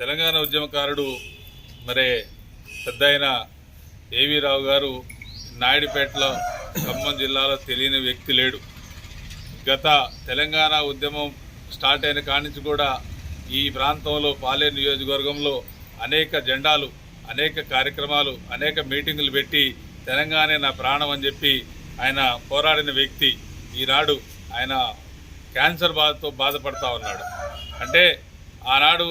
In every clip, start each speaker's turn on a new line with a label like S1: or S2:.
S1: తెలంగాణ ఉద్యమకారుడు మరి పెద్దయిన ఏవీ రావు గారు నాయుడుపేటలో ఖమ్మం జిల్లాలో తెలియని వ్యక్తి లేడు. గత తెలంగాణ ఉద్యమం స్టార్ట్ అయిన కాడి నుంచి కూడా ఈ ప్రాంతంలో పాలేరు నియోజకవర్గంలో అనేక జెండాలు, అనేక కార్యక్రమాలు, అనేక మీటింగులు పెట్టి తెలంగాణ నా ప్రాణం అని చెప్పి ఆయన పోరాడిన వ్యక్తి. ఈనాడు ఆయన క్యాన్సర్ బాధతో బాధపడతా ఉన్నాడు. అంటే ఆనాడు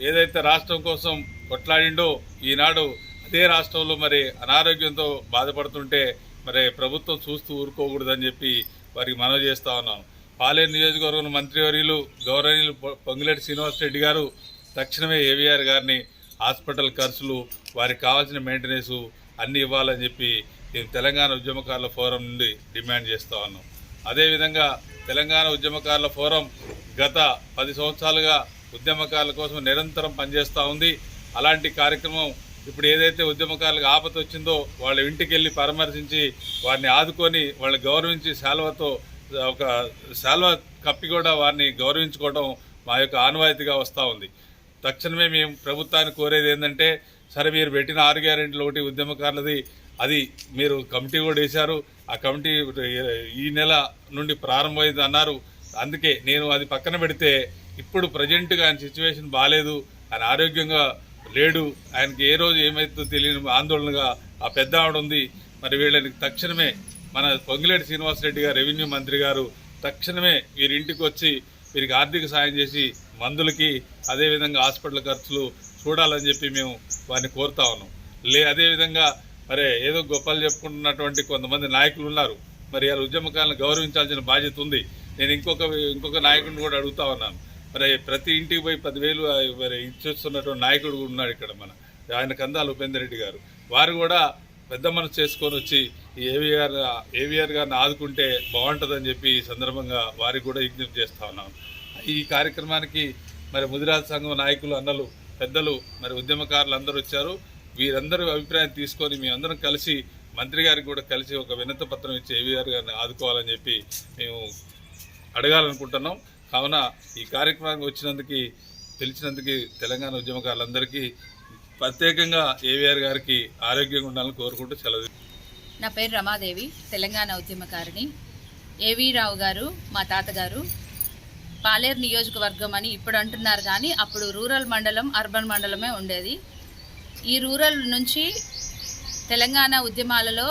S1: ఏదైతే రాష్ట్రం కోసం కొట్లాడిండో ఈనాడు అదే రాష్ట్రంలో మరి అనారోగ్యంతో బాధపడుతుంటే మరి ప్రభుత్వం చూస్తూ ఊరుకోకూడదని చెప్పి వారికి మనవి చేస్తూ ఉన్నాం. పాలేరు నియోజకవర్గం మంత్రివర్యులు గౌరవనీయులు పొంగులేటి శ్రీనివాసరెడ్డి గారు తక్షణమే ఏవీఆర్ గారిని హాస్పిటల్ ఖర్చులు, వారికి కావాల్సిన మెయింటెనెన్స్ అన్నీ ఇవ్వాలని చెప్పి తెలంగాణ ఉద్యమకారుల ఫోరం నుండి డిమాండ్ చేస్తూ ఉన్నాం. అదేవిధంగా తెలంగాణ ఉద్యమకారుల ఫోరం గత 10 సంవత్సరాలుగా ఉద్యమకారుల కోసం నిరంతరం పనిచేస్తూ ఉంది. అలాంటి కార్యక్రమం ఇప్పుడు ఏదైతే ఉద్యమకారులకు ఆపద వచ్చిందో వాళ్ళ ఇంటికి వెళ్ళి పరామర్శించి వారిని ఆదుకొని వాళ్ళని గౌరవించి ఒక శాల్వా కప్పి కూడా వారిని గౌరవించుకోవడం మా యొక్క ఆనవాయితీగా వస్తూ ఉంది. తక్షణమే మేము ప్రభుత్వాన్ని కోరేది ఏంటంటే, సరే మీరు పెట్టిన 6 గ్యారెంటీలు ఒకటి ఉద్యమకారులది, అది మీరు కమిటీ కూడా వేశారు. ఆ కమిటీ ఈ నెల నుండి ప్రారంభమైంది అన్నారు. అందుకే నేను అది పక్కన పెడితే ఇప్పుడు ప్రజెంట్గా ఆయన సిచ్యువేషన్ బాగాలేదు, ఆయన ఆరోగ్యంగా లేడు, ఆయనకి ఏ రోజు ఏమైతుందో తెలియని ఆందోళనగా ఆ పెద్ద ఆవిడ ఉంది. మరి వీళ్ళని తక్షణమే మన పొంగులేటి శ్రీనివాసరెడ్డి గారు రెవెన్యూ మంత్రి గారు తక్షణమే వీరింటికి వచ్చి వీరికి ఆర్థిక సాయం చేసి మందులకి అదేవిధంగా హాస్పిటల్ ఖర్చులు చూడాలని చెప్పి మేము వారిని కోరుతా ఉన్నాం. అదేవిధంగా మరి ఏదో గొప్పలు చెప్పుకుంటున్నటువంటి కొంతమంది నాయకులు ఉన్నారు. మరి వాళ్ళ ఉద్యమకాలను గౌరవించాల్సిన బాధ్యత ఉంది. నేను ఇంకొక నాయకుడిని కూడా అడుగుతా ఉన్నాను. మరి ప్రతి ఇంటికి పోయి 10,000 మరి ఇచ్చేస్తున్నటువంటి నాయకుడు ఉన్నాడు ఇక్కడ ఆయన కందాల ఉపేందర్ రెడ్డి గారు. వారు కూడా పెద్ద మనసు చేసుకొని వచ్చి ఈ ఏవీఆర్ గారిని ఆదుకుంటే బాగుంటుందని చెప్పి ఈ సందర్భంగా వారికి కూడా విజ్ఞప్తి చేస్తా ఉన్నాను. ఈ కార్యక్రమానికి మరి ముదిరాజ్ సంఘం నాయకులు, అన్నలు, పెద్దలు, మరి ఉద్యమకారులు అందరూ వచ్చారు. వీరందరూ అభిప్రాయం తీసుకొని మీ అందరం కలిసి మంత్రి గారికి కూడా కలిసి ఒక వినతి పత్రం ఇచ్చి ఏవీఆర్ గారిని ఆదుకోవాలని చెప్పి మేము అడగాలనుకుంటున్నాం. కావున ఈ కార్యక్రమానికి పిలిచినందుకు తెలంగాణ ఉద్యమకారులందరికీ ప్రత్యేకంగా ఏవీఆర్ గారికి ఆరోగ్యంగా ఉండాలని కోరుకుంటూ సెలవు.
S2: నా పేరు రమాదేవి, తెలంగాణ ఉద్యమకారిణి. ఏవీ రావు గారు మా తాతగారు. పాలేరు నియోజకవర్గం అని ఇప్పుడు అంటున్నారు, కానీ అప్పుడు రూరల్ మండలం, అర్బన్ మండలమే ఉండేది. ఈ రూరల్ నుంచి తెలంగాణ ఉద్యమాలలో,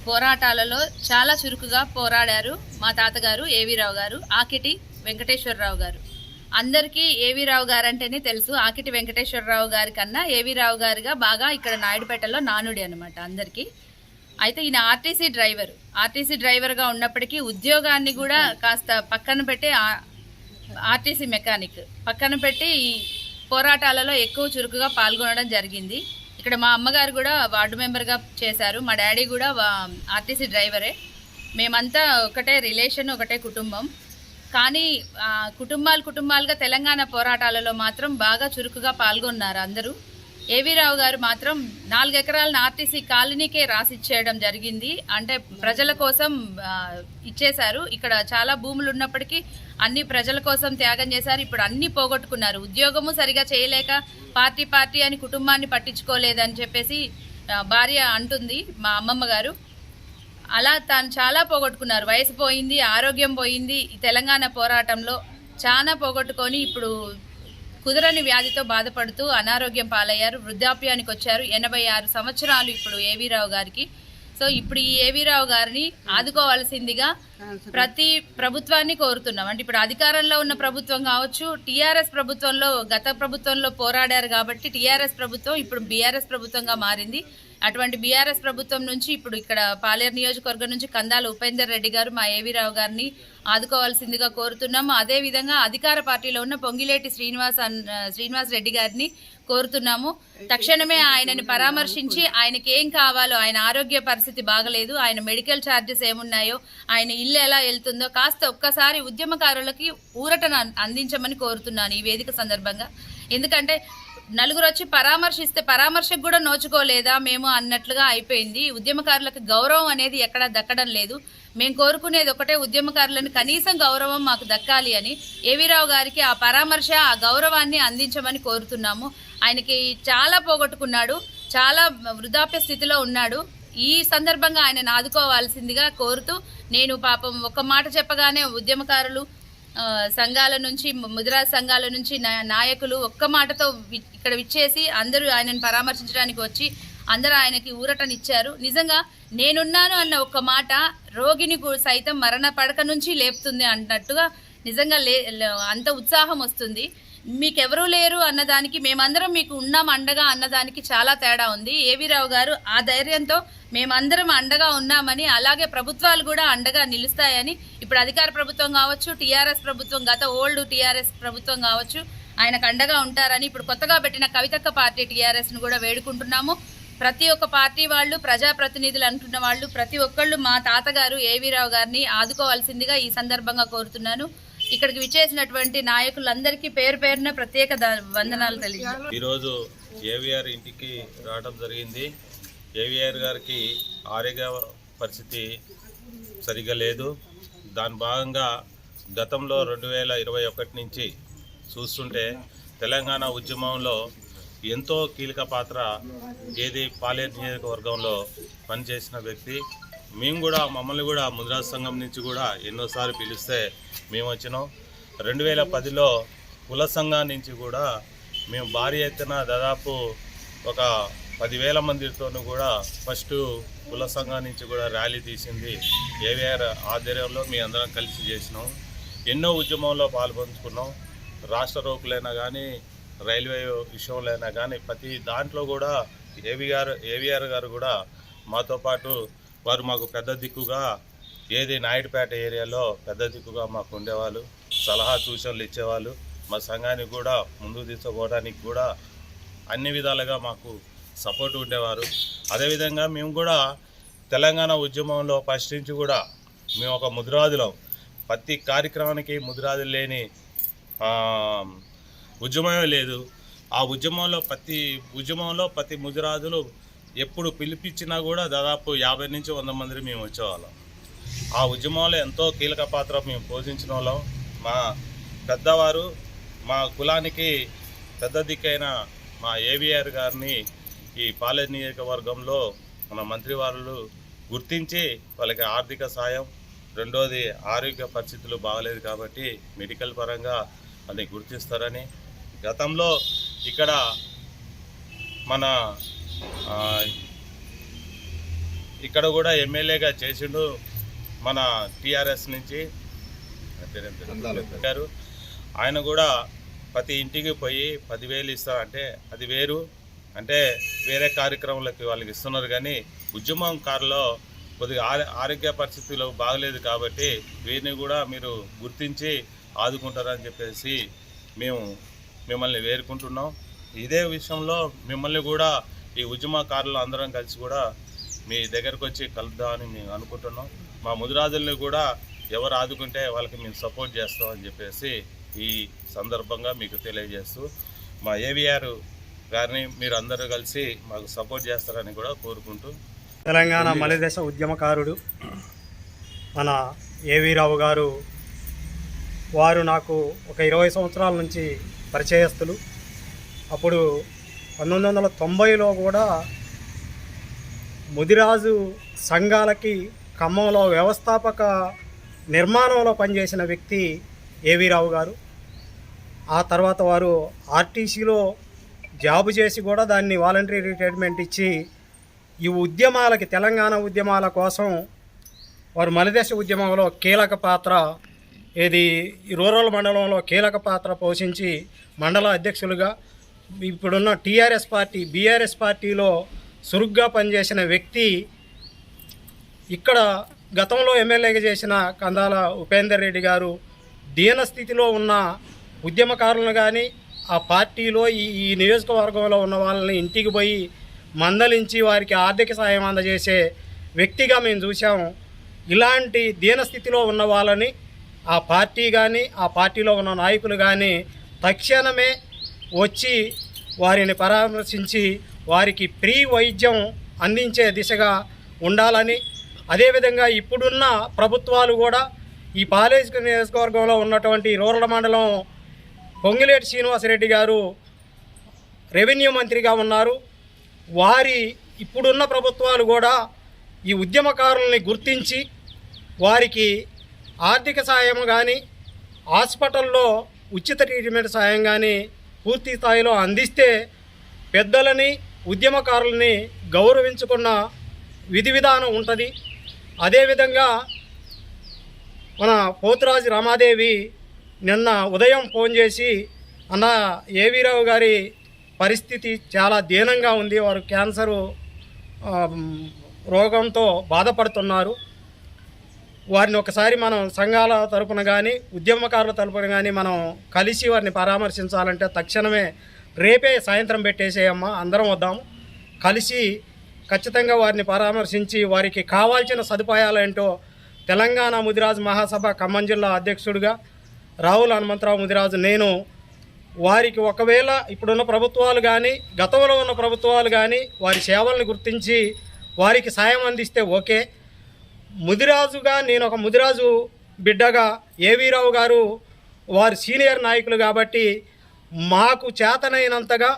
S2: పోరాటాలలో చాలా చురుకుగా పోరాడారు మా తాతగారు ఏవీ రావు గారు. ఆకిటి వెంకటేశ్వరరావు గారు. అందరికీ ఏవీ రావు గారు అంటేనే తెలుసు. ఆకిటి వెంకటేశ్వరరావు గారి కన్నా ఏవీ రావు గారిగా బాగా ఇక్కడ నాయుడుపేటలో నానుడి అనమాట అందరికీ. అయితే ఈయన ఆర్టీసీ డ్రైవర్గా ఉన్నప్పటికీ ఉద్యోగాన్ని కూడా కాస్త పక్కన పెట్టి, ఆర్టీసీ మెకానిక్ పక్కన పెట్టి ఈ పోరాటాలలో ఎక్కువ చురుకుగా పాల్గొనడం జరిగింది. ఇక్కడ మా అమ్మగారు కూడా వార్డు మెంబర్గా చేశారు. మా డాడీ కూడా ఆర్టీసీ డ్రైవరే. మేమంతా ఒకటే రిలేషన్, ఒకటే కుటుంబం. కానీ కుటుంబాలుగా తెలంగాణ పోరాటాలలో మాత్రం బాగా చురుకుగా పాల్గొన్నారు అందరూ. ఏవీ రావు గారు మాత్రం 4 ఎకరాలను ఆర్టీసీ కాలనీకే రాసిచ్చేయడం జరిగింది. అంటే ప్రజల కోసం ఇచ్చేశారు. ఇక్కడ చాలా భూములు ఉన్నప్పటికీ అన్ని ప్రజల కోసం త్యాగం చేశారు. ఇప్పుడు అన్ని పోగొట్టుకున్నారు. ఉద్యోగము సరిగా చేయలేక పార్టీ అని కుటుంబాన్ని పట్టించుకోలేదని చెప్పేసి భార్య అంటుంది, మా అమ్మమ్మ గారు. అలా తాను చాలా పోగొట్టుకున్నారు. వయసు పోయింది, ఆరోగ్యం పోయింది. ఈ తెలంగాణ పోరాటంలో చాలా పోగొట్టుకొని ఇప్పుడు కుదరని వ్యాధితో బాధపడుతూ అనారోగ్యం పాలయ్యారు. వృద్ధాప్యానికి వచ్చారు. 86 సంవత్సరాలు ఇప్పుడు ఏవీ రావు గారికి. సో ఇప్పుడు ఈ ఏవీ రావు గారిని ఆదుకోవాల్సిందిగా ప్రతి ప్రభుత్వాన్ని కోరుతున్నాం. అంటే ఇప్పుడు అధికారంలో ఉన్న ప్రభుత్వం కావచ్చు, టీఆర్ఎస్ ప్రభుత్వంలో, గత ప్రభుత్వంలో పోరాడారు కాబట్టి టీఆర్ఎస్ ప్రభుత్వం ఇప్పుడు బీఆర్ఎస్ ప్రభుత్వంగా మారింది. అటువంటి బీఆర్ఎస్ ప్రభుత్వం నుంచి ఇప్పుడు ఇక్కడ పాలేరు నియోజకవర్గం నుంచి కందాల ఉపేందర్ రెడ్డి గారు మా ఏవీ రావు గారిని ఆదుకోవాల్సిందిగా కోరుతున్నాము. అదేవిధంగా అధికార పార్టీలో ఉన్న పొంగిలేటి శ్రీనివాస్ రెడ్డి గారిని కోరుతున్నాము. తక్షణమే ఆయనని పరామర్శించి ఆయనకి ఏం కావాలో, ఆయన ఆరోగ్య పరిస్థితి బాగలేదు, ఆయన మెడికల్ ఛార్జెస్ ఏమున్నాయో, ఆయన ఇల్లు ఎలా వెళ్తుందో కాస్త ఒక్కసారి ఉద్యమకారులకి ఊరటను అందించమని కోరుతున్నాను ఈ వేదిక సందర్భంగా. ఎందుకంటే నలుగురు వచ్చి పరామర్శిస్తే పరామర్శకు కూడా నోచుకోలేదా మేము అన్నట్లుగా అయిపోయింది. ఉద్యమకారులకు గౌరవం అనేది ఎక్కడా దక్కడం లేదు. మేము కోరుకునేది ఒకటే, ఉద్యమకారులను కనీసం గౌరవం మాకు దక్కాలి అని. ఏవీ రావు గారికి ఆ పరామర్శ, ఆ గౌరవాన్ని అందించమని కోరుతున్నాము. ఆయనకి చాలా పోగొట్టుకున్నాడు, చాలా వృద్ధాప్య స్థితిలో ఉన్నాడు. ఈ సందర్భంగా ఆయనను ఆదుకోవాల్సిందిగా కోరుతూ, నేను పాపం ఒక మాట చెప్పగానే ఉద్యమకారులు సంఘాల నుంచి, ముదిరాజ్ సంఘాల నుంచి నాయకులు ఒక్క మాటతో ఇక్కడ విచ్చేసి అందరూ ఆయనను పరామర్శించడానికి వచ్చి అందరూ ఆయనకి ఊరటనిచ్చారు. నిజంగా నేనున్నాను అన్న ఒక్క మాట రోగిని సైతం మరణ పడక నుంచి లేపుతుంది అన్నట్టుగా నిజంగా అంత ఉత్సాహం వస్తుంది. మీకెవరూ లేరు అన్నదానికి, మేమందరం మీకు ఉన్నాం అండగా అన్నదానికి చాలా తేడా ఉంది. ఏవీ రావు గారు ఆ ధైర్యంతో మేమందరం అండగా ఉన్నామని, అలాగే ప్రభుత్వాలు కూడా అండగా నిలుస్తాయని, ఇప్పుడు అధికార ప్రభుత్వం కావచ్చు, టీఆర్ఎస్ ప్రభుత్వం, గత ఓల్డ్ టీఆర్ఎస్ ప్రభుత్వం కావచ్చు, ఆయనకు అండగా ఉంటారని ఇప్పుడు కొత్తగా పెట్టిన కవితక్క పార్టీ టీఆర్ఎస్ను కూడా వేడుకుంటున్నాము. ప్రతి ఒక్క పార్టీ వాళ్ళు, ప్రజాప్రతినిధులు అంటున్న వాళ్ళు ప్రతి ఒక్కళ్ళు మా తాతగారు ఏవీ రావు గారిని ఆదుకోవాల్సిందిగా ఈ సందర్భంగా కోరుతున్నాను. ఇక్కడికి విచ్చేసినటువంటి నాయకులందరికీ పేరు పేరున ప్రత్యేక వందనాలు తెలియజేస్తాను.
S3: ఈరోజు ఏవిఆర్ ఇంటికి రావడం జరిగింది. ఏవిఆర్ గారికి ఆరోగ్య పరిస్థితి సరిగా లేదు. దాని భాగంగా గతంలో 2021 నుంచి చూస్తుంటే తెలంగాణ ఉద్యమంలో ఎంతో కీలక పాత్ర పాలేరు నియోజకవర్గంలో పనిచేసిన వ్యక్తి. మేము కూడా, మమ్మల్ని కూడా ముదిరాజ్ సంఘం నుంచి కూడా ఎన్నోసార్లు పిలిస్తే మేము వచ్చినాం. 2010లో కుల సంఘం నుంచి కూడా మేము భారీ ఎత్తున దాదాపు ఒక 10,000 మందితో కూడా ఫస్ట్ కుల సంఘం నుంచి కూడా ర్యాలీ తీసింది ఏవిఆర్ ఆధ్వర్యంలో. మీ అందరం కలిసి చేసినాం. ఎన్నో ఉద్యమంలో పాల్పంచుకున్నాం. రాష్ట్ర రోకులైనా కానీ, రైల్వే విషయంలో అయినా కానీ, ప్రతి దాంట్లో కూడా ఏవిఆర్ గారు కూడా మాతో పాటు వారు మాకు పెద్ద దిక్కుగా, నాయుడుపేట ఏరియాలో పెద్ద దిక్కుగా మాకు ఉండేవాళ్ళు. సలహా సూచనలు ఇచ్చేవాళ్ళు. మా సంఘానికి కూడా ముందుకు తీసుకుపోవడానికి కూడా అన్ని విధాలుగా మాకు సపోర్ట్ ఉండేవారు. అదేవిధంగా మేము కూడా తెలంగాణ ఉద్యమంలో ఫస్ట్ నుంచి కూడా మేము ఒక ముదిరాజులం. ప్రతి కార్యక్రమానికి ముదిరాజులు లేని ఉద్యమమే లేదు. ఆ ఉద్యమంలో ప్రతి ముదిరాజులు ఎప్పుడు పిలిపించినా కూడా దాదాపు 50 నుంచి 100 మంది మేము వచ్చేవాళ్ళం. ఆ ఉద్యమంలో ఎంతో కీలక పాత్ర మేము పోషించిన వాళ్ళం. మా పెద్దవారు, మా కులానికి పెద్ద దిక్కైన మా ఏవిఆర్ గారిని ఈ పాలేరు నియోజకవర్గంలో మన మంత్రి వాళ్ళు గుర్తించి వాళ్ళకి ఆర్థిక సాయం, రెండోది ఆరోగ్య పరిస్థితులు బాగలేదు కాబట్టి మెడికల్ పరంగా అది గుర్తిస్తారని, గతంలో ఇక్కడ మన ఇక్కడ కూడా ఎమ్మెల్యేగా చేసిండు మన టీఆర్ఎస్ నుంచి గారు. ఆయన కూడా ప్రతి ఇంటికి పోయి 10,000 ఇస్తారంటే అది వేరు, అంటే వేరే కార్యక్రమాలకి వాళ్ళకి ఇస్తున్నారు. కానీ ఉద్యమం కారులో కొద్దిగా ఆరోగ్య పరిస్థితులు బాగలేదు కాబట్టి వీరిని కూడా మీరు గుర్తించి ఆదుకుంటారని చెప్పేసి మేము మిమ్మల్ని వేడుకుంటున్నాం. ఇదే విషయంలో మిమ్మల్ని కూడా ఈ ఉద్యమకారులు అందరం కలిసి కూడా మీ దగ్గరకు వచ్చి కలుద్దామని మేము అనుకుంటున్నాం. మా ముదిరాజుల్ని కూడా ఎవరు ఆదుకుంటే వాళ్ళకి మేము సపోర్ట్ చేస్తామని చెప్పేసి ఈ సందర్భంగా మీకు తెలియజేస్తూ, మా ఏవిఆర్ గారిని మీరు అందరూ కలిసి మాకు సపోర్ట్ చేస్తారని కూడా కోరుకుంటూ,
S4: తెలంగాణ మలిదశ ఉద్యమకారుడు మన ఏవీ రావు గారు, వారు నాకు ఒక 20 సంవత్సరాల నుంచి పరిచయస్తులు. అప్పుడు 1990లో కూడా ముదిరాజు సంఘాలకి ఖమ్మంలో వ్యవస్థాపక నిర్మాణంలో పనిచేసిన వ్యక్తి ఏవీ రావు గారు. ఆ తర్వాత వారు ఆర్టీసీలో జాబు చేసి కూడా దాన్ని వాలంటరీ రిటైర్మెంట్ ఇచ్చి ఈ ఉద్యమాలకి, తెలంగాణ ఉద్యమాల కోసం వారు మలిదశ ఉద్యమంలో కీలక పాత్ర, రూరల్ మండలంలో కీలక పాత్ర పోషించి మండల అధ్యక్షులుగా, ఇప్పుడున్న టీఆర్ఎస్ పార్టీ, బీఆర్ఎస్ పార్టీలో చురుగ్గా పనిచేసిన వ్యక్తి. ఇక్కడ గతంలో ఎమ్మెల్యేగా చేసిన కందాల ఉపేందర్ రెడ్డి గారు దీనస్థితిలో ఉన్న ఉద్యమకారులను కానీ, ఆ పార్టీలో ఈ నియోజకవర్గంలో ఉన్న వాళ్ళని ఇంటికి పోయి మందలించి వారికి ఆర్థిక సాయం అందజేసే వ్యక్తిగా మేము చూసాము. ఇలాంటి దీనస్థితిలో ఉన్న వాళ్ళని ఆ పార్టీ కానీ, ఆ పార్టీలో ఉన్న నాయకులు కానీ తక్షణమే వచ్చి వారిని పరామర్శించి వారికి ఫ్రీ వైద్యం అందించే దిశగా ఉండాలని, అదేవిధంగా ఇప్పుడున్న ప్రభుత్వాలు కూడా ఈ పాలేరు నియోజకవర్గంలో ఉన్నటువంటి రూరల్ మండలం పొంగిలేటి శ్రీనివాసరెడ్డి గారు రెవెన్యూ మంత్రిగా ఉన్నారు. వారి ఇప్పుడున్న ప్రభుత్వాలు కూడా ఈ ఉద్యమకారుల్ని గుర్తించి వారికి ఆర్థిక సాయం కానీ హాస్పిటల్లో ఉచిత ట్రీట్మెంట్ సాయం కానీ పూర్తి స్థాయిలో అందిస్తే పెద్దలని ఉద్యమకారులని గౌరవించుకున్న విధి విధానం ఉంటుంది. అదేవిధంగా మన పోతురాజు రమాదేవి నిన్న ఉదయం ఫోన్ చేసి అన్న ఏవీ రావు గారి పరిస్థితి చాలా దీనంగా ఉంది, వారు క్యాన్సరు రోగంతో బాధపడుతున్నారు, వారిని ఒకసారి మనం సంఘాల తరపున కానీ ఉద్యమకారుల తరపున కానీ మనం కలిసి వారిని పరామర్శించాలంటే తక్షణమే రేపే సాయంత్రం పెట్టేసేయమ్మా, అందరం వద్దాము, కలిసి ఖచ్చితంగా వారిని పరామర్శించి వారికి కావాల్సిన సదుపాయాలు ఏంటో తెలంగాణ ముదిరాజు మహాసభ ఖమ్మం జిల్లా అధ్యక్షుడిగా రావుల హనుమంతరావు ముదిరాజు నేను వారికి ఒకవేళ ఇప్పుడున్న ప్రభుత్వాలు కానీ గతంలో ఉన్న ప్రభుత్వాలు కానీ వారి సేవలను గుర్తించి వారికి సాయం అందిస్తే ఓకే. ముదిరాజుగా నేను ఒక ముదిరాజు బిడ్డగా ఏవీ రావు గారు వారు సీనియర్ నాయకులు కాబట్టి మాకు చేతనైనంతగా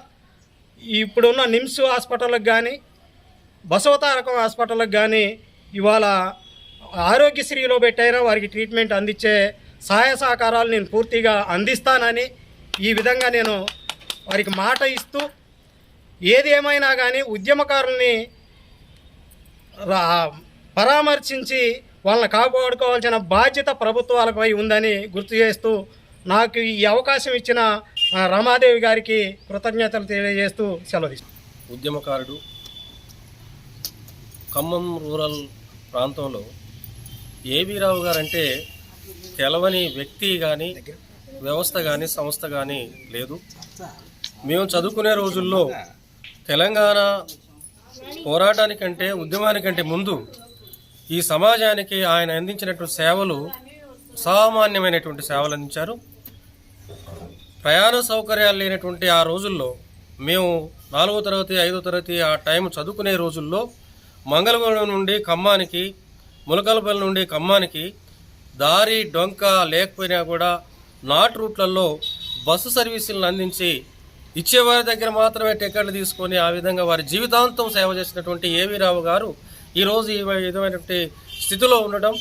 S4: ఇప్పుడున్న నిమ్స్ హాస్పిటల్కి కానీ బసవతారకం హాస్పిటల్కి కానీ ఇవాళ ఆరోగ్యశ్రీలో పెట్టైనా వారికి ట్రీట్మెంట్ అందించే సహాయ సహకారాలు నేను పూర్తిగా అందిస్తానని ఈ విధంగా నేను వారికి మాట ఇస్తూ ఏది ఏమైనా కానీ ఉద్యమకారుల్ని పరామర్శించి వాళ్ళని కాపాడుకోవాల్సిన బాధ్యత ప్రభుత్వాలపై ఉందని గుర్తు చేస్తూ నాకు ఈ అవకాశం ఇచ్చిన రమాదేవి గారికి కృతజ్ఞతలు తెలియజేస్తూ సెలవు తీసుకుంటాను.
S5: ఉద్యమకారుడు ఖమ్మం రూరల్ ప్రాంతంలో ఏవీ రావు గారంటే తెలవని వ్యక్తి కానీ వ్యవస్థ కానీ సంస్థ కానీ లేదు. మేము చదువుకునే రోజుల్లో తెలంగాణ పోరాటానికంటే ఉద్యమానికంటే ముందు ఈ సమాజానికి ఆయన అందించినటువంటి సేవలు సామాన్యమైనటువంటి సేవలు అందించారు. ప్రయాణ సౌకర్యాలు లేనటువంటి ఆ రోజుల్లో మేము 4వ తరగతి 5వ తరగతి ఆ టైం చదువుకునే రోజుల్లో మంగళగూడెం నుండి ఖమ్మానికి, ములకలపల్లి నుండి ఖమ్మానికి దారి డొంక లేకపోయినా కూడా నాట్ రూట్లలో బస్సు సర్వీసులను అందించి ఇచ్చేవారి దగ్గర మాత్రమే టికెట్లు తీసుకొని ఆ విధంగా వారి జీవితాంతం సేవ చేసినటువంటి ఏవీ రావు గారు ఈరోజు ఈ విధమైనటువంటి స్థితిలో ఉండటం,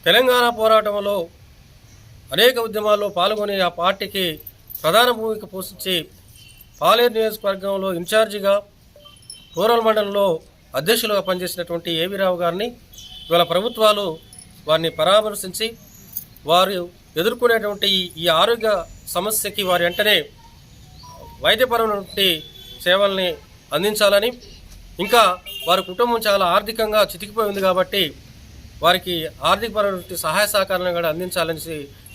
S5: తెలంగాణ పోరాటంలో అనేక ఉద్యమాల్లో పాల్గొని ఆ పార్టీకి ప్రధాన భూమిక పోషించి పాలేరు నియోజకవర్గంలో ఇన్ఛార్జిగా రూరల్ మండలంలో అధ్యక్షులుగా పనిచేసినటువంటి ఏవీ రావు గారిని ఇవాళ ప్రభుత్వాలు వారిని పరామర్శించి వారు ఎదుర్కొనేటువంటి ఈ ఆరోగ్య సమస్యకి వారి వెంటనే వైద్యపరమైనటువంటి సేవల్ని అందించాలని, ఇంకా వారి కుటుంబం చాలా ఆర్థికంగా చితికిపోయి ఉంది కాబట్టి వారికి ఆర్థికపరమైన సహాయ సహకారాలను కూడా అందించాలని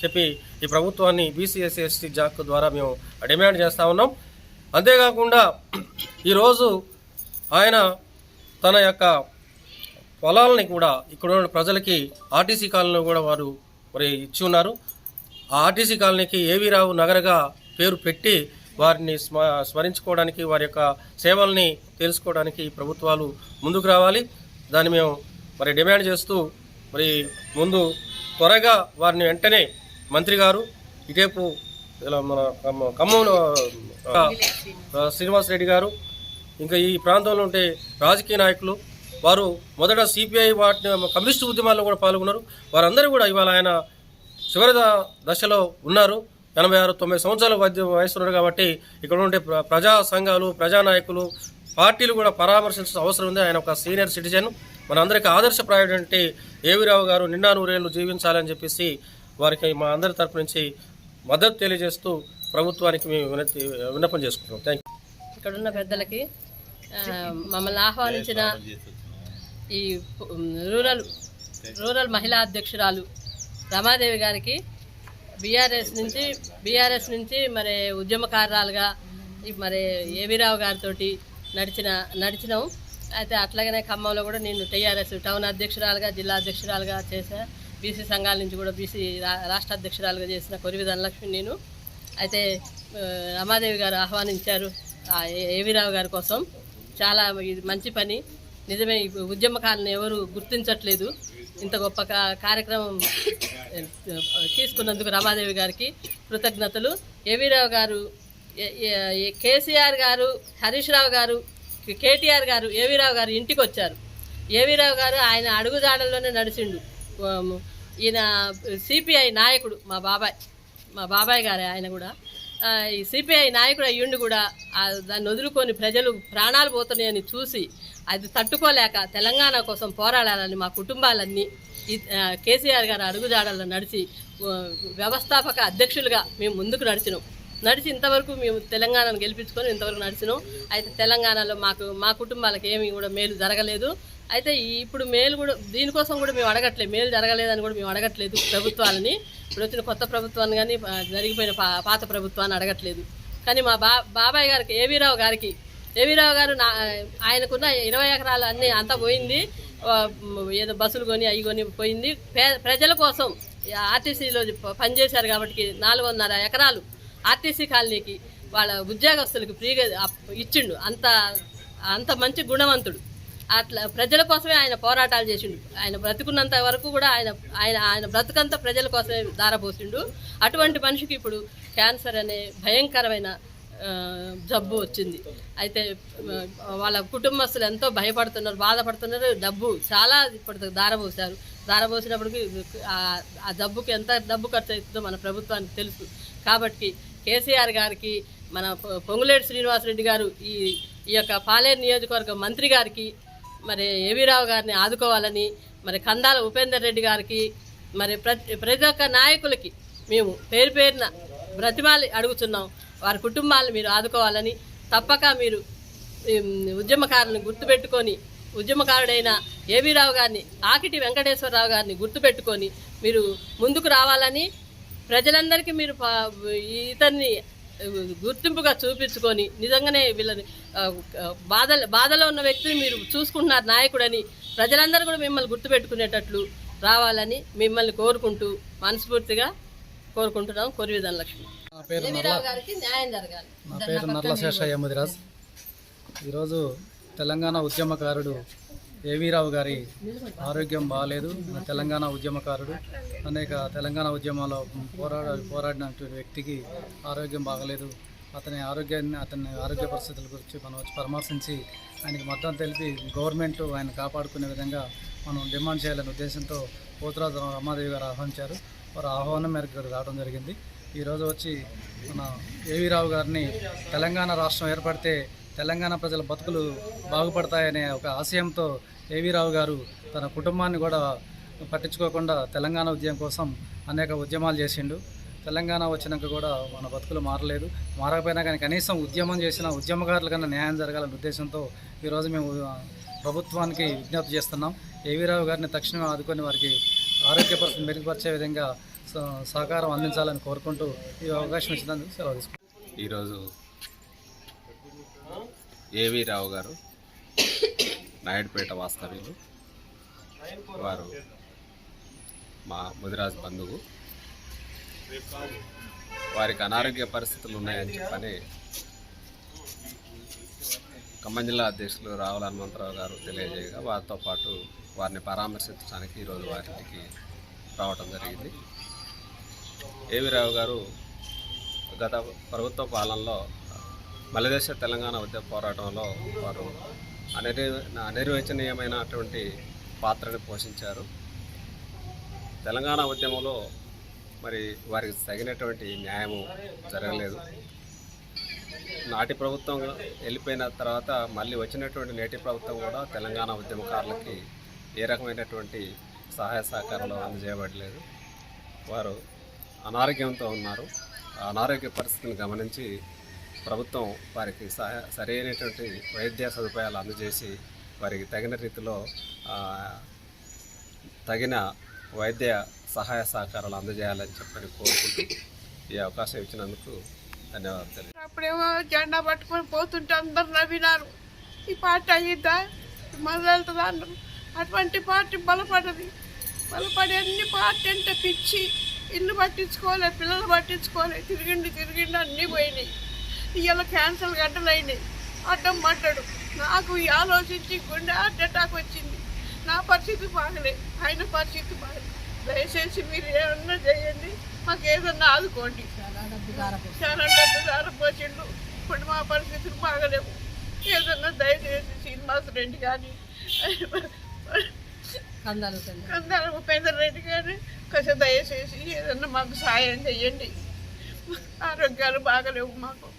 S5: చెప్పి ఈ ప్రభుత్వాన్ని బీసీ/ఎస్సీ జాక్ ద్వారా మేము డిమాండ్ చేస్తూ ఉన్నాం. అంతేకాకుండా ఈరోజు ఆయన తన యొక్క పొలాలని కూడా ఇక్కడ ఉన్న ప్రజలకి ఆర్టీసీ కాలనీలో కూడా వారు మరి ఇచ్చి ఉన్నారు. ఆ ఆర్టీసీ కాలనీకి ఏవీ రావు నగరగా పేరు పెట్టి వారిని స్మరించుకోవడానికి, వారి యొక్క సేవల్ని తెలుసుకోవడానికి ప్రభుత్వాలు ముందుకు రావాలి. దాన్ని మేము మరి డిమాండ్ చేస్తూ మరి ముందు త్వరగా వారిని వెంటనే మంత్రి గారు ఇటేపు మన ఖమ్మంలో శ్రీనివాసరెడ్డి గారు, ఇంకా ఈ ప్రాంతంలో ఉంటే రాజకీయ నాయకులు వారు మొదట సిపిఐ వాటి కమ్యూనిస్టు ఉద్యమాల్లో కూడా పాల్గొన్నారు. వారందరూ కూడా ఇవాళ ఆయన చివరి దశలో ఉన్నారు. 86-90 సంవత్సరాల వయసు ఉన్నారు కాబట్టి ఇక్కడ ఉండే ప్రజా సంఘాలు, ప్రజానాయకులు, పార్టీలు కూడా పరామర్శించాల్సిన అవసరం ఉంది. ఆయన ఒక సీనియర్ సిటిజన్, మనందరికీ ఆదర్శప్రాయుడంటే ఏవీ రావు గారు నిండా 100 ఏళ్ళు జీవించాలని చెప్పేసి వారికి మా అందరి తరపు నుంచి మద్దతు తెలియజేస్తూ ప్రభుత్వానికి మేము విన్నపం చేసుకుంటాం. Thank you.
S6: ఇక్కడున్న పెద్దలకి మమ్మల్ని ఆహ్వానించిన ఈ రూరల్ మహిళా అధ్యక్షురాలు రమాదేవి గారికి బీఆర్ఎస్ నుంచి మరి ఉద్యమకారురాలుగా మరి ఏవీ రావు గారితో నడిచినాం. అయితే అట్లాగనే ఖమ్మంలో కూడా నేను టీఆర్ఎస్ టౌన్ అధ్యక్షురాలుగా, జిల్లా అధ్యక్షురాలుగా చేశా. బీసీ సంఘాల నుంచి కూడా బీసీ రాష్ట్ర అధ్యక్షురాలుగా చేసిన కొరివి ధనలక్ష్మి నేను. అయితే రమాదేవి గారు ఆహ్వానించారు ఏవీ రావు గారి కోసం. చాలా మంచి పని. నిజమే ఈ ఉద్యమకాలను ఎవరు గుర్తించట్లేదు. ఇంత గొప్ప కార్యక్రమం తీసుకున్నందుకు రమాదేవి గారికి కృతజ్ఞతలు. ఏవీ రావు గారు, కేసీఆర్ గారు, హరీష్ రావు గారు, కేటీఆర్ గారు ఏవీ రావు గారు ఇంటికి వచ్చారు. ఏవీ రావు గారు ఆయన అడుగుజాడల్లోనే నడిచిండు. ఈయన సిపిఐ నాయకుడు, మా బాబాయ్ గారే ఆయన కూడా. ఈ సిపిఐ నాయకుడు అయ్యుండి కూడా దాన్ని వదులుకొని ప్రజలు ప్రాణాలు పోతున్నాయని చూసి అది తట్టుకోలేక తెలంగాణ కోసం పోరాడాలని మా కుటుంబాలన్నీ కేసీఆర్ గారు అడుగుజాడల్లో నడిచి వ్యవస్థాపక అధ్యక్షులుగా మేము ముందుకు నడిచి ఇంతవరకు మేము తెలంగాణను గెలిపించుకొని ఇంతవరకు నడిచినాం. అయితే తెలంగాణలో మా కుటుంబాలకు ఏమీ కూడా మేలు జరగలేదు. అయితే ఇప్పుడు మేలు కూడా దీనికోసం కూడా మేము అడగట్లేదు, మేలు జరగలేదని కూడా మేము అడగట్లేదు ప్రభుత్వాలని. ఇప్పుడు వచ్చిన కొత్త ప్రభుత్వాన్ని కానీ జరిగిపోయిన పాత ప్రభుత్వాన్ని అడగట్లేదు. కానీ మా బాబాయ్ గారికి ఏవీ రావు గారు ఆయనకున్న 20 ఎకరాలు అన్నీ అంతా పోయింది. ఏదో బస్సులు కొని అవి కొని పోయింది. ప్రజల కోసం ఆర్టీసీలో పనిచేశారు కాబట్టి 4.5 ఎకరాలు ఆర్టీసీ కాలనీకి వాళ్ళ ఉద్యోగస్తులకు ఫ్రీగా ఇచ్చిండు. అంత మంచి గుణవంతుడు. అట్లా ప్రజల కోసమే ఆయన పోరాటాలు చేసిండు. ఆయన బ్రతుకున్నంత వరకు కూడా ఆయన బ్రతుకంతా ప్రజల కోసమే ధారపోసిండు. అటువంటి మనిషికి ఇప్పుడు క్యాన్సర్ అనే భయంకరమైన జబ్బు వచ్చింది. అయితే వాళ్ళ కుటుంబస్తులు ఎంతో భయపడుతున్నారు, బాధపడుతున్నారు. డబ్బు చాలా ఇప్పుడు ధారపోసినప్పటికీ ఆ జబ్బుకి ఎంత డబ్బు ఖర్చు అవుతుందో మన ప్రభుత్వానికి తెలుసు. కాబట్టి కేసీఆర్ గారికి, మన పొంగులేటి శ్రీనివాసరెడ్డి గారు, ఈ యొక్క పాలేరు నియోజకవర్గ మంత్రి గారికి, మరి ఏవీ రావు గారిని ఆదుకోవాలని, మరి కందాల ఉపేందర్ రెడ్డి గారికి, మరి ప్రతి ఒక్క నాయకులకి మేము పేరున బ్రతిమాలి అడుగుతున్నాం. వారి కుటుంబాలను మీరు ఆదుకోవాలని, తప్పక మీరు ఉద్యమకారులను గుర్తుపెట్టుకొని, ఉద్యమకారుడైన ఏవీ రావు గారిని, ఆకిటి వెంకటేశ్వరరావు గారిని గుర్తుపెట్టుకొని మీరు ముందుకు రావాలని, ప్రజలందరికీ మీరు ఇతన్ని గుర్తింపుగా చూపించుకొని నిజంగానే వీళ్ళని బాధలో ఉన్న వ్యక్తిని మీరు చూసుకుంటున్నారు నాయకుడని ప్రజలందరూ కూడా మిమ్మల్ని గుర్తుపెట్టుకునేటట్లు రావాలని మిమ్మల్ని కోరుకుంటూ మనస్ఫూర్తిగా కోరుకుంటున్నాం. కొరివి ధనలక్ష్మి.
S7: నా పేరు నర్ల శేషయ్య ముదిరాజ్. ఈరోజు తెలంగాణ ఉద్యమకారుడు ఏవీ రావు గారి ఆరోగ్యం బాగాలేదు. తెలంగాణ ఉద్యమకారుడు, అనేక తెలంగాణ ఉద్యమాల్లో పోరాడినటువంటి వ్యక్తికి ఆరోగ్యం బాగలేదు. అతని ఆరోగ్య పరిస్థితుల గురించి మనం వచ్చి పరామర్శించి ఆయనకి మద్దతు తెలిపి గవర్నమెంట్ ఆయన కాపాడుకునే విధంగా మనం డిమాండ్ చేయాలనే ఉద్దేశంతో పోతురాజు రమాదేవి గారు ఆహ్వానించారు. వారు ఆహ్వానం మేరకు రావడం జరిగింది. ఈరోజు వచ్చి మన ఏవీ రావు గారిని తెలంగాణ రాష్ట్రం ఏర్పడితే తెలంగాణ ప్రజల బతుకులు బాగుపడతాయనే ఒక ఆశయంతో ఏవీ రావు గారు తన కుటుంబాన్ని కూడా పట్టించుకోకుండా తెలంగాణ ఉద్యమం కోసం అనేక ఉద్యమాలు చేసిండు. తెలంగాణ వచ్చినాక కూడా మన బతుకులు మారకపోయినా కానీ కనీసం ఉద్యమం చేసిన ఉద్యమకారుల కన్నా న్యాయం జరగాలనే ఉద్దేశంతో ఈరోజు మేము ప్రభుత్వానికి విజ్ఞప్తి చేస్తున్నాం. ఏవీ రావు గారిని తక్షణమే ఆదుకొని వారికి ఆరోగ్య పరిస్థితిని మెరుగుపరిచే విధంగా సహకారం అందించాలని కోరుకుంటూ ఈ అవకాశం ఇచ్చినందుకు సెలవు తీసుకుంటాం.
S8: ఈరోజు ఏవీ రావు గారు నాయుడుపేట వాస్తవ్యులు, వారు మా ముదిరాజు బంధువు. వారికి అనారోగ్య పరిస్థితులు ఉన్నాయని చెప్పని ఖమ్మం జిల్లా అధ్యక్షులు రావుల హనుమంతరావు గారు తెలియజేయగా వారితో పాటు వారిని పరామర్శించడానికి ఈరోజు వారికి రావడం జరిగింది. ఏవీ రావు గారు గత ప్రభుత్వ పాలనలో మలిదశ తెలంగాణ ఉద్యమ పోరాటంలో వారు అనిర్వచనీయమైనటువంటి పాత్రని పోషించారు. తెలంగాణ ఉద్యమంలో మరి వారికి తగినటువంటి న్యాయము జరగలేదు. నాటి ప్రభుత్వం వెళ్ళిపోయిన తర్వాత మళ్ళీ వచ్చినటువంటి నేటి ప్రభుత్వం కూడా తెలంగాణ ఉద్యమకారులకి ఏ రకమైనటువంటి సహాయ సహకారాలు అందజేయబడలేదు. వారు అనారోగ్యంతో ఉన్నారు. ఆ అనారోగ్య పరిస్థితిని గమనించి ప్రభుత్వం వారికి సరైనటువంటి వైద్య సదుపాయాలు అందజేసి వారికి తగిన రీతిలో తగిన వైద్య సహాయ సహకారాలు అందజేయాలని చెప్పని కోరుకుంటూ ఈ అవకాశం ఇచ్చినందుకు ధన్యవాదాలు.
S9: అప్పుడేమో జెండా పట్టుకొని పోతుంటే అందరు నవ్వినారు, ఈ పార్టీ అయ్యిద్దా మళ్ళీ వెళ్తుందా అన్నారు. అటువంటి పార్టీ బలపడి అన్ని పార్టీ అంటే పిచ్చి, ఇల్లు పట్టించుకోలే, పిల్లలు పట్టించుకోలే, తిరిగిండి అన్నీ పోయినాయి. ఇవాళ క్యాన్సర్ గడ్డలు అయినాయి. అడ్డం మాట్లాడు నాకు ఈ ఆలోచించి గుండె హార్ట్ అటాక్ వచ్చింది. నా పరిస్థితి బాగలే, ఆయన పరిస్థితి బాగలే. దయచేసి మీరు ఏమన్నా చేయండి, మాకు ఏదన్నా ఆదుకోండి. చాలా డబ్బు దారపోచిండు. ఇప్పుడు మా పరిస్థితులు బాగలేవు. ఏదన్నా దయచేసి శ్రీనివాస రెడ్డి కానీ కందాల ఉపేందర్ రెడ్డి కానీ కొంచెం దయచేసి ఏదన్నా మాకు సాయం చేయండి. ఆరోగ్యాలు బాగలేవు మాకు.